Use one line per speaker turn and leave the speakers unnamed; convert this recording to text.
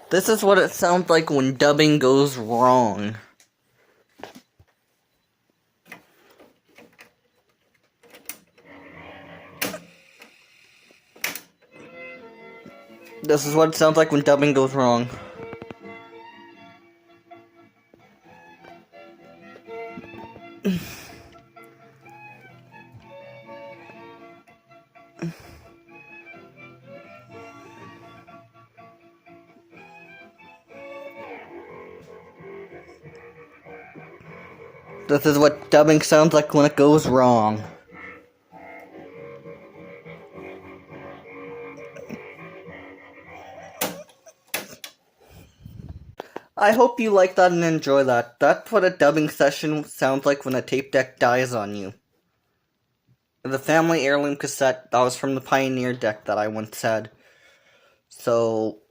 This is what it sounds like when dubbing goes wrong. This is what it sounds like when dubbing goes wrong. This is what dubbing sounds like when it goes wrong. I hope you like that and enjoy that. That's what a dubbing session sounds like when a tape deck dies on you. The family heirloom cassette, that was from the Pioneer deck that I once had. So,